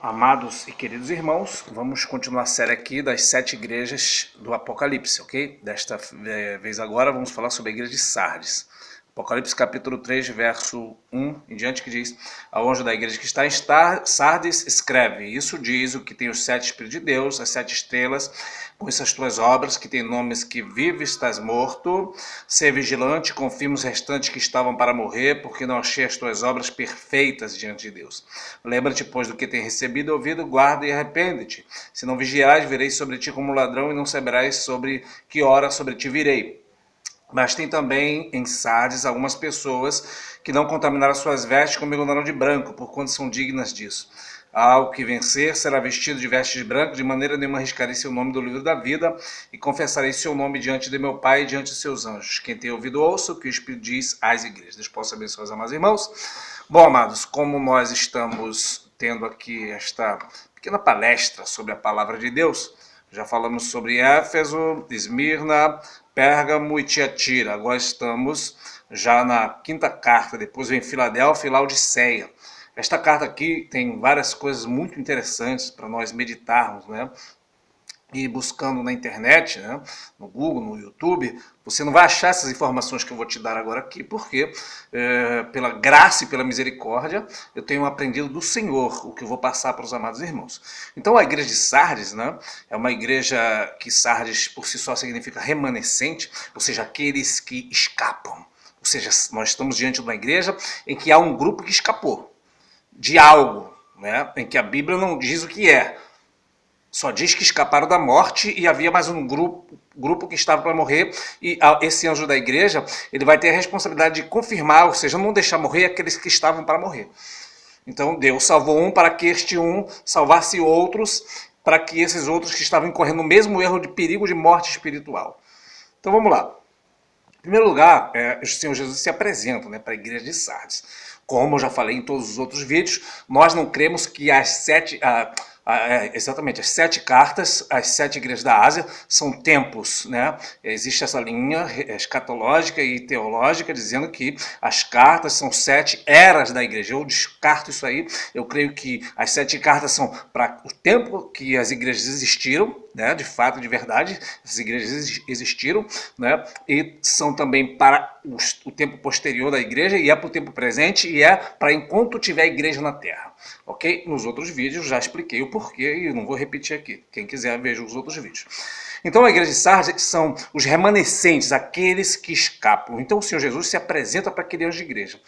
Amados e queridos irmãos, vamos continuar a série aqui das 7 igrejas do Apocalipse, ok? Desta vez agora vamos falar sobre a igreja de Sardes. Apocalipse capítulo 3, verso 1 em diante, que diz: ao anjo da igreja que está em Sardes escreve: isso diz o que tem os 7 Espíritos de Deus, as 7 estrelas, com essas tuas obras, que tem nomes que vive, estás morto. Ser vigilante, confirma os restantes que estavam para morrer, porque não achei as tuas obras perfeitas diante de Deus. Lembra-te, pois, do que tem recebido e ouvido, guarda e arrepende-te. Se não vigiares, virei sobre ti como ladrão, e não saberás sobre que hora sobre ti virei. Mas tem também em Sardes algumas pessoas que não contaminaram suas vestes comigo andaram de branco, porquanto são dignas disso. Ao que vencer será vestido de vestes brancas, de maneira nenhuma arriscarei seu nome do livro da vida, e confessarei seu nome diante de meu Pai e diante de seus anjos. Quem tem ouvido, ouça o que o Espírito diz às igrejas. Deus possa abençoar os amados irmãos. Bom, amados, como nós estamos tendo aqui esta pequena palestra sobre a palavra de Deus, já falamos sobre Éfeso, Esmirna, Pérgamo e Tiatira. Agora estamos já na quinta carta, depois vem Filadélfia e Laodiceia. Esta carta aqui tem várias coisas muito interessantes para nós meditarmos, né? E buscando na internet, né, no Google, no YouTube, você não vai achar essas informações que eu vou te dar agora aqui, porque pela graça e pela misericórdia eu tenho aprendido do Senhor o que eu vou passar para os amados irmãos. Então a igreja de Sardes, né, é uma igreja que Sardes por si só significa remanescente, ou seja, aqueles que escapam. Ou seja, nós estamos diante de uma igreja em que há um grupo que escapou de algo, né, em que a Bíblia não diz o que é. Só diz que escaparam da morte e havia mais um grupo que estava para morrer, e esse anjo da igreja ele vai ter a responsabilidade de confirmar, ou seja, não deixar morrer aqueles que estavam para morrer. Então Deus salvou um para que este um salvasse outros, para que esses outros que estavam incorrendo o mesmo erro de perigo de morte espiritual. Então vamos lá. Em primeiro lugar, o Senhor Jesus se apresenta, né, para a igreja de Sardes. Como eu já falei em todos os outros vídeos, nós não cremos que as 7 cartas, as 7 igrejas da Ásia, são tempos, né? Existe essa linha escatológica e teológica dizendo que as cartas são 7 eras da igreja. Eu descarto isso aí. Eu creio que as 7 cartas são para o tempo que as igrejas existiram, né? De fato, de verdade, as igrejas existiram, né? E são também para o tempo posterior da igreja, e é para o tempo presente, e é para enquanto tiver igreja na terra. Ok? Nos outros vídeos já expliquei o porquê e não vou repetir aqui. Quem quiser, veja os outros vídeos. Então a igreja de Sardes são os remanescentes, aqueles que escapam. Então o Senhor Jesus se apresenta para aquele anjo de igreja.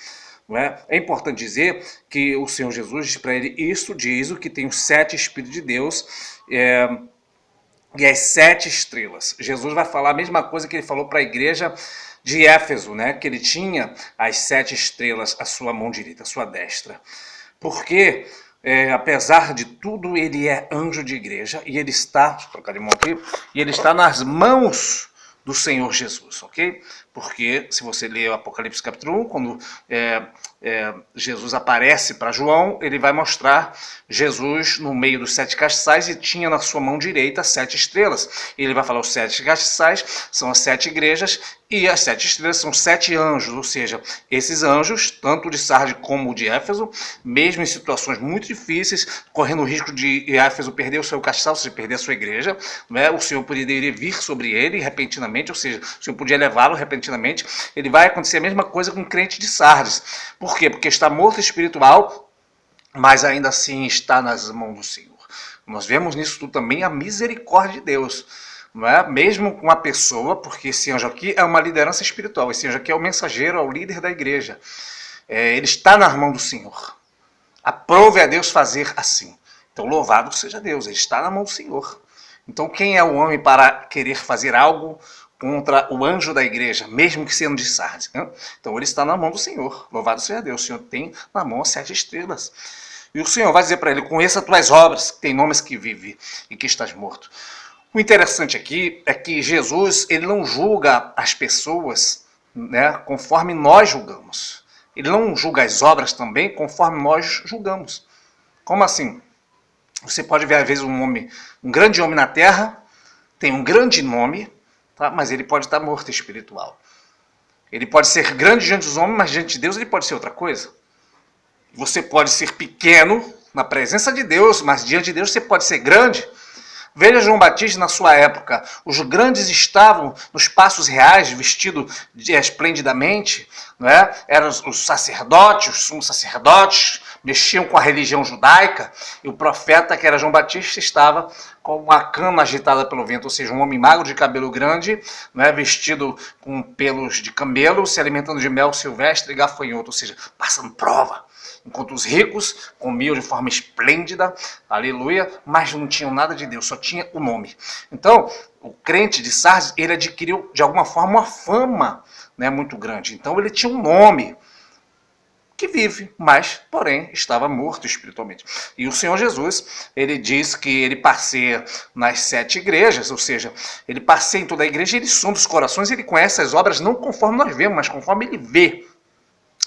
Não é? É importante dizer que o Senhor Jesus diz para ele: isso diz o que tem os 7 Espíritos de Deus e as 7 estrelas. Jesus vai falar a mesma coisa que ele falou para a igreja de Éfeso, né? Que ele tinha as 7 estrelas à sua mão direita, à sua destra. Porque, apesar de tudo, ele é anjo de igreja e ele está, deixa eu trocar de mão aqui, e ele está nas mãos do Senhor Jesus, ok? Porque, se você ler o Apocalipse capítulo 1, quando Jesus aparece para João, ele vai mostrar Jesus no meio dos 7 castiçais e tinha na sua mão direita 7 estrelas. E ele vai falar: os 7 castiçais são as 7 igrejas e as 7 estrelas são 7 anjos, ou seja, esses anjos, tanto de Sardes como o de Éfeso, mesmo em situações muito difíceis, correndo o risco de Éfeso perder o seu castiçal, ou seja, perder a sua igreja, né? O Senhor poderia vir sobre ele repentinamente, ou seja, o Senhor podia levá-lo repentinamente. Ele vai acontecer a mesma coisa com o crente de Sardes. Por quê? Porque está morto espiritual, mas ainda assim está nas mãos do Senhor. Nós vemos nisso tudo também a misericórdia de Deus. Não é? Mesmo com a pessoa, porque esse anjo aqui é uma liderança espiritual, esse anjo aqui é o mensageiro, é o líder da igreja. Ele está nas mãos do Senhor. Aprove a Deus fazer assim. Então louvado seja Deus, ele está na mão do Senhor. Então quem é o homem para querer fazer algo contra o anjo da igreja, mesmo que sendo de Sardes, né? Então ele está na mão do Senhor. Louvado seja Deus, o Senhor tem na mão as 7 estrelas. E o Senhor vai dizer para ele: conheça as tuas obras, que tem nomes que vive e que estás morto. O interessante aqui é que Jesus ele não julga as pessoas, né, conforme nós julgamos. Ele não julga as obras também conforme nós julgamos. Como assim? Você pode ver às vezes um grande homem na terra, tem um grande nome, tá? Mas ele pode estar morto espiritual. Ele pode ser grande diante dos homens, mas diante de Deus ele pode ser outra coisa. Você pode ser pequeno na presença de Deus, mas diante de Deus você pode ser grande. Veja João Batista na sua época. Os grandes estavam nos passos reais, vestidos esplendidamente, não é? Eram os sacerdotes, os sumos sacerdotes, mexiam com a religião judaica, e o profeta, que era João Batista, estava com uma cana agitada pelo vento, ou seja, um homem magro de cabelo grande, não é? Vestido com pelos de camelo, se alimentando de mel silvestre e gafanhoto, ou seja, passando prova. Enquanto os ricos comiam de forma esplêndida, aleluia, mas não tinham nada de Deus, só tinha o nome. Então, o crente de Sardes, ele adquiriu de alguma forma uma fama, né, muito grande. Então ele tinha um nome que vive, mas, porém, estava morto espiritualmente. E o Senhor Jesus, ele diz que ele passeia nas 7 igrejas, ou seja, ele passeia em toda a igreja, ele sonda os corações, ele conhece as obras não conforme nós vemos, mas conforme ele vê.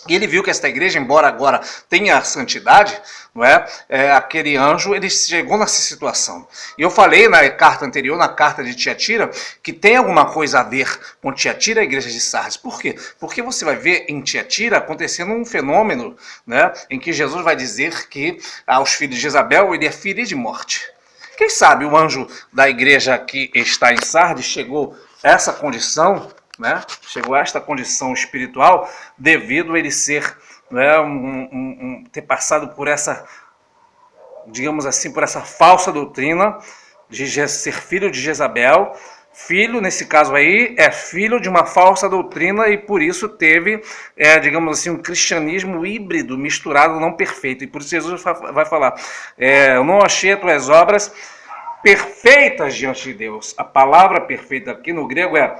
E ele viu que esta igreja, embora agora tenha a santidade, não é? Aquele anjo, ele chegou nessa situação. E eu falei na carta anterior, na carta de Tiatira, que tem alguma coisa a ver com Tiatira e a igreja de Sardes. Por quê? Porque você vai ver em Tiatira acontecendo um fenômeno, né, em que Jesus vai dizer que aos filhos de Jezabel ele é ferido de morte. Quem sabe o anjo da igreja que está em Sardes chegou a essa condição, né? Chegou a esta condição espiritual devido a ele ser, né, ter passado por essa, digamos assim, por essa falsa doutrina de ser filho de Jezabel. Filho, nesse caso aí, é filho de uma falsa doutrina e por isso teve, digamos assim, um cristianismo híbrido, misturado, não perfeito. E por isso Jesus vai falar, eu não achei as tuas obras perfeitas diante de Deus. A palavra perfeita aqui no grego é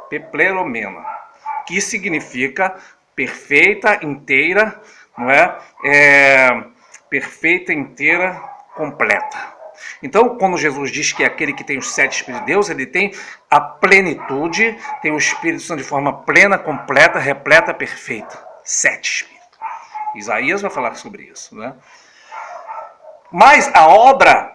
pepleromena, que significa perfeita, inteira, não é? Perfeita, inteira, completa. Então, quando Jesus diz que é aquele que tem os 7 Espíritos de Deus, ele tem a plenitude, tem o Espírito Santo de forma plena, completa, repleta, perfeita. 7 Espíritos. Isaías vai falar sobre isso, né? Mas a obra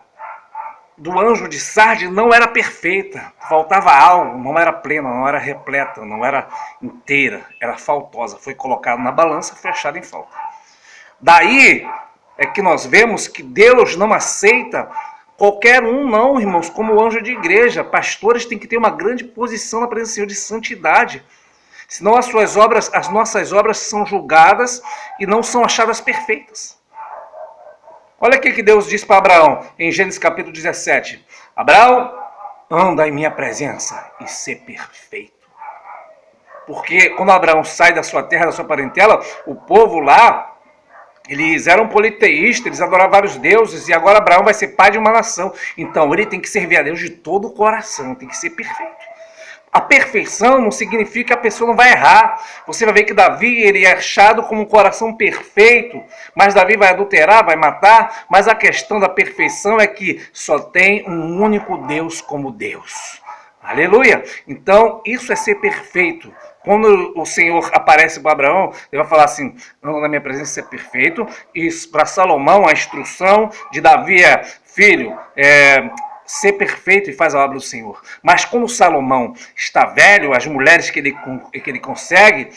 do anjo de Sardes não era perfeita, faltava algo, não era plena, não era repleta, não era inteira, era faltosa, foi colocado na balança, fechado em falta. Daí é que nós vemos que Deus não aceita qualquer um não, irmãos, como anjo de igreja. Pastores têm que ter uma grande posição na presença do Senhor de santidade, senão as nossas obras são julgadas e não são achadas perfeitas. Olha o que Deus diz para Abraão, em Gênesis capítulo 17. Abraão, anda em minha presença e ser perfeito. Porque quando Abraão sai da sua terra, da sua parentela, o povo lá, eles eram politeístas, eles adoravam vários deuses, e agora Abraão vai ser pai de uma nação. Então ele tem que servir a Deus de todo o coração, tem que ser perfeito. A perfeição não significa que a pessoa não vai errar. Você vai ver que Davi, ele é achado como um coração perfeito, mas Davi vai adulterar, vai matar, mas a questão da perfeição é que só tem um único Deus como Deus. Aleluia! Então, isso é ser perfeito. Quando o Senhor aparece para Abraão, ele vai falar assim, anda na minha presença, ser perfeito. E para Salomão, a instrução de Davi é, filho, ser perfeito e faz a obra do Senhor. Mas quando Salomão está velho, as mulheres que ele consegue,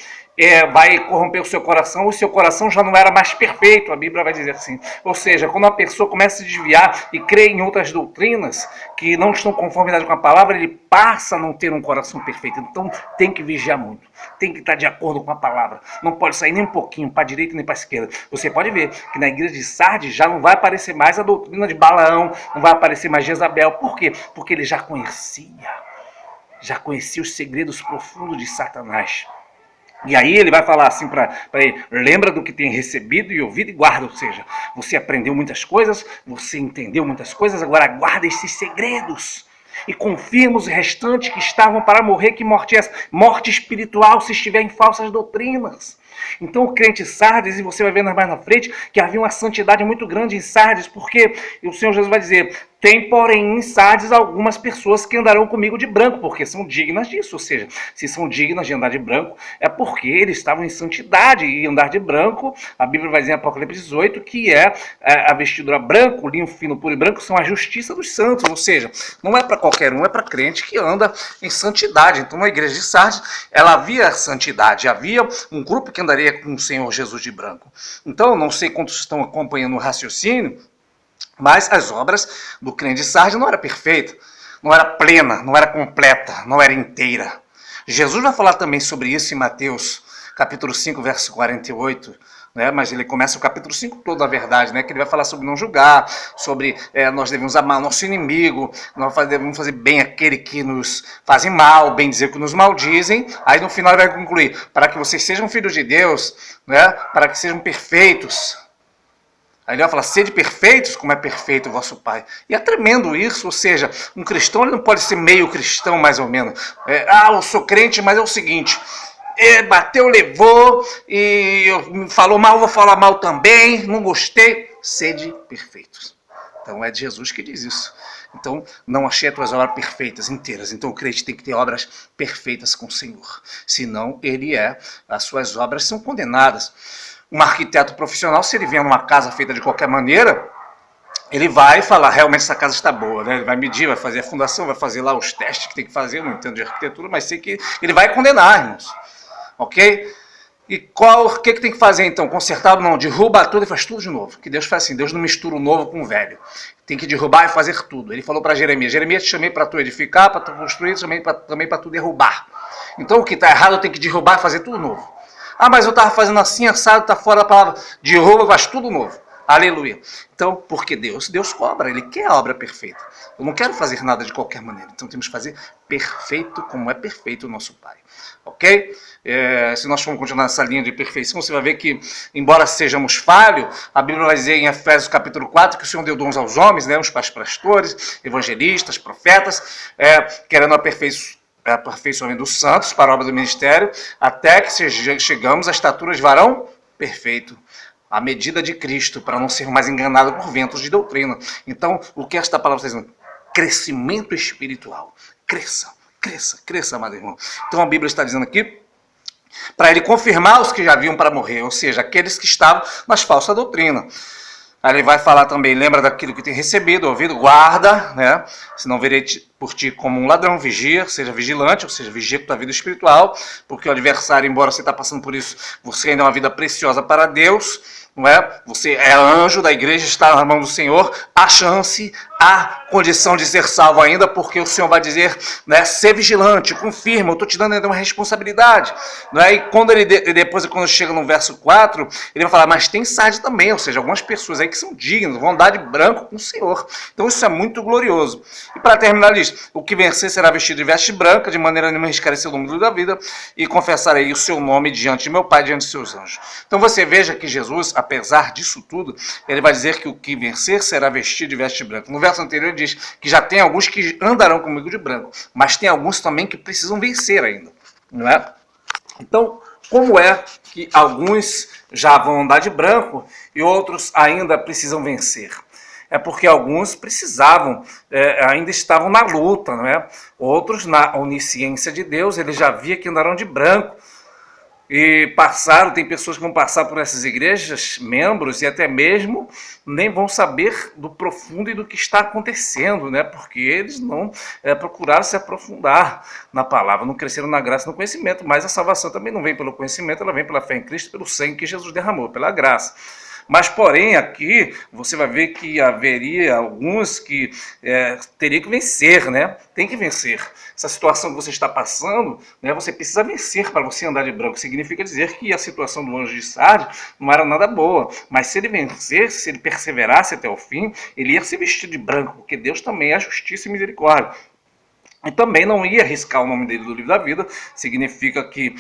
vai corromper o seu coração já não era mais perfeito, a Bíblia vai dizer assim. Ou seja, quando a pessoa começa a se desviar e crê em outras doutrinas que não estão em conformidade com a palavra, ele passa a não ter um coração perfeito. Então tem que vigiar muito, tem que estar de acordo com a palavra, não pode sair nem um pouquinho para a direita nem para a esquerda. Você pode ver que na igreja de Sardes já não vai aparecer mais a doutrina de Balaão, não vai aparecer mais Jezabel. Por quê? Porque ele já conhecia os segredos profundos de Satanás. E aí ele vai falar assim para ele, lembra do que tem recebido e ouvido e guarda, ou seja, você aprendeu muitas coisas, você entendeu muitas coisas, agora guarda esses segredos e confirma os restantes que estavam para morrer, que morte é essa? Morte espiritual se estiver em falsas doutrinas. Então o crente em Sardes, e você vai ver mais na frente, que havia uma santidade muito grande em Sardes, porque o Senhor Jesus vai dizer, tem, porém, em Sardes algumas pessoas que andarão comigo de branco, porque são dignas disso. Ou seja, se são dignas de andar de branco, é porque eles estavam em santidade. E andar de branco, a Bíblia vai dizer em Apocalipse 18, que é a vestidura branco, linho fino, puro e branco, são a justiça dos santos. Ou seja, não é para qualquer um, é para crente que anda em santidade. Então, na igreja de Sardes, ela havia santidade, havia um grupo que andaria com o Senhor Jesus de branco. Então, não sei quantos estão acompanhando o raciocínio, mas as obras do crente de Sardes não era perfeita, não era plena, não era completa, não era inteira. Jesus vai falar também sobre isso em Mateus, capítulo 5, verso 48, né? Mas ele começa o capítulo 5 todo, na verdade, né? Que ele vai falar sobre não julgar, sobre nós devemos amar o nosso inimigo, nós devemos fazer bem aquele que nos fazem mal, bem dizer que nos maldizem. Aí no final ele vai concluir, para que vocês sejam filhos de Deus, né? Para que sejam perfeitos. Aí ele vai falar, sede perfeitos como é perfeito o vosso Pai. E é tremendo isso, ou seja, um cristão ele não pode ser meio cristão, mais ou menos. Eu sou crente, mas é o seguinte, bateu, levou, e falou mal, vou falar mal também, não gostei. Sede perfeitos. Então é de Jesus que diz isso. Então, não achei as tuas obras perfeitas, inteiras. Então o crente tem que ter obras perfeitas com o Senhor. Senão, as suas obras são condenadas. Um arquiteto profissional, se ele vier numa casa feita de qualquer maneira, ele vai falar, realmente essa casa está boa, né? Ele vai medir, vai fazer a fundação, vai fazer lá os testes que tem que fazer, eu não entendo de arquitetura, mas sei que ele vai condenar, irmãos. Ok? E o que tem que fazer então? Consertar? Não, derruba tudo e faz tudo de novo. Que Deus faz assim, Deus não mistura o novo com o velho. Tem que derrubar e fazer tudo. Ele falou para Jeremias, Jeremias, te chamei para tu edificar, para tu construir, também para tu derrubar. Então o que está errado eu tenho que derrubar e fazer tudo novo. Ah, mas eu estava fazendo assim, assado, está fora da palavra. Derruba, faz tudo novo. Aleluia. Então, porque Deus cobra, Ele quer a obra perfeita. Eu não quero fazer nada de qualquer maneira. Então temos que fazer perfeito como é perfeito o nosso Pai. Ok? Se nós formos continuar nessa linha de perfeição, você vai ver que, embora sejamos falhos, a Bíblia vai dizer em Efésios capítulo 4 que o Senhor deu dons aos homens, né, os pastores, evangelistas, profetas, querendo aperfeiçoamento dos santos para a obra do ministério, até que chegamos à estatura de varão perfeito, à medida de Cristo, para não ser mais enganado por ventos de doutrina. Então, o que esta palavra está dizendo? Crescimento espiritual. Cresça, amado irmão. Então, a Bíblia está dizendo aqui, para ele confirmar os que já haviam para morrer, ou seja, aqueles que estavam nas falsas doutrinas. Aí ele vai falar também, lembra daquilo que tem recebido, ouvido, guarda, né? Se não verei por ti como um ladrão, vigia, seja vigilante, ou seja, vigia com tua vida espiritual, porque o adversário, embora você está passando por isso, você ainda é uma vida preciosa para Deus, não é? Você é anjo da igreja, está na mão do Senhor, há chance, há condição de ser salvo ainda, porque o Senhor vai dizer, né, ser vigilante, confirma, eu estou te dando ainda uma responsabilidade. Não é? E quando depois, quando chega no verso 4, ele vai falar, mas tem Sardes também, ou seja, algumas pessoas aí que são dignas, vão andar de branco com o Senhor. Então isso é muito glorioso. E para terminar, ele diz, o que vencer será vestido de veste branca, de maneira nenhuma esclarecer o número da vida, e confessarei o seu nome diante de meu Pai, diante de seus anjos. Então você veja que Jesus, apesar disso tudo, ele vai dizer que o que vencer será vestido de veste branca. No verso anterior ele diz que já tem alguns que andarão comigo de branco, mas tem alguns também que precisam vencer ainda, não é? Então, como é que alguns já vão andar de branco e outros ainda precisam vencer? É porque alguns precisavam, ainda estavam na luta, não é? Outros, na onisciência de Deus, ele já via que andarão de branco. E tem pessoas que vão passar por essas igrejas, membros, e até mesmo nem vão saber do profundo e do que está acontecendo, né? Porque eles não procuraram se aprofundar na palavra, não cresceram na graça e no conhecimento, mas a salvação também não vem pelo conhecimento, ela vem pela fé em Cristo, pelo sangue que Jesus derramou, pela graça. Mas, porém, aqui você vai ver que haveria alguns que teriam que vencer, né? Tem que vencer. Essa situação que você está passando, né, você precisa vencer para você andar de branco. Significa dizer que a situação do anjo de Sardes não era nada boa. Mas se ele vencesse, se ele perseverasse até o fim, ele ia se vestir de branco, porque Deus também é justiça e misericórdia. E também não ia riscar o nome dele do livro da vida, significa que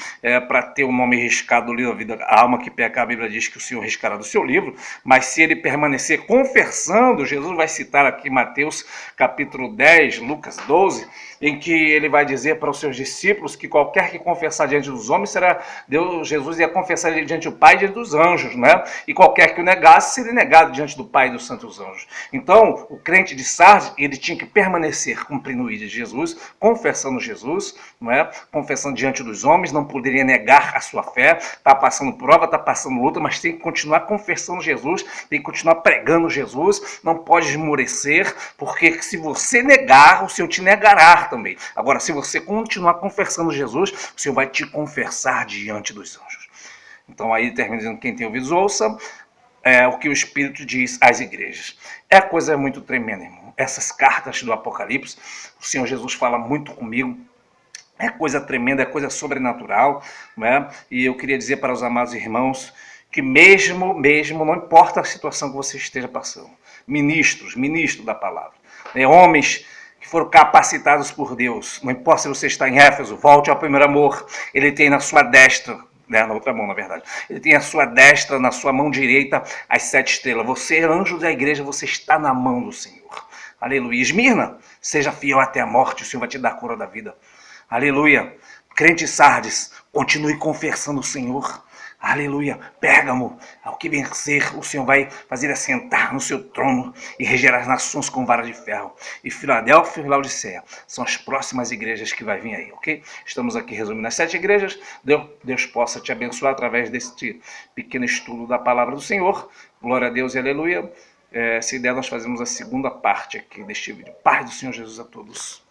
para ter o nome riscado do livro da vida, a alma que peca, a Bíblia diz que o Senhor riscará do seu livro, mas se ele permanecer confessando, Jesus vai citar aqui Mateus capítulo 10, Lucas 12, em que ele vai dizer para os seus discípulos que qualquer que confessar diante dos homens será Deus, Jesus ia confessar diante do Pai e diante dos anjos, né? E qualquer que o negasse seria negado diante do Pai e dos santos anjos. Então, o crente de Sardes, ele tinha que permanecer cumprindo o ID de Jesus, confessando Jesus, não é? Confessando diante dos homens, não poderia negar a sua fé, está passando prova, está passando luta, mas tem que continuar confessando Jesus, tem que continuar pregando Jesus, não pode esmorecer, porque se você negar, o Senhor te negará também. Agora, se você continuar confessando Jesus, o Senhor vai te confessar diante dos anjos. Então aí termina dizendo, quem tem ouvidos ouça, o que o Espírito diz às igrejas. É coisa muito tremenda, irmão. Essas cartas do Apocalipse, o Senhor Jesus fala muito comigo, é coisa tremenda, é coisa sobrenatural, né? E eu queria dizer para os amados irmãos que mesmo, não importa a situação que você esteja passando, ministros da palavra, né? Homens que foram capacitados por Deus, não importa se você está em Éfeso, volte ao primeiro amor, ele tem na sua destra, na outra mão, na verdade. Ele tem a sua destra, na sua mão direita, as 7 estrelas. Você, anjo da igreja, você está na mão do Senhor. Aleluia. Esmirna, seja fiel até a morte, o Senhor vai te dar a coroa da vida. Aleluia. Crente Sardes, continue confessando o Senhor. Aleluia. Pérgamo, ao que vencer, o Senhor vai fazer assentar no seu trono e reger as nações com vara de ferro. E Filadélfia e Laodiceia são as próximas igrejas que vai vir aí, ok? Estamos aqui resumindo as 7 igrejas. Deus possa te abençoar através deste pequeno estudo da palavra do Senhor. Glória a Deus e aleluia. Se der, nós fazemos a segunda parte aqui deste vídeo. Paz do Senhor Jesus a todos.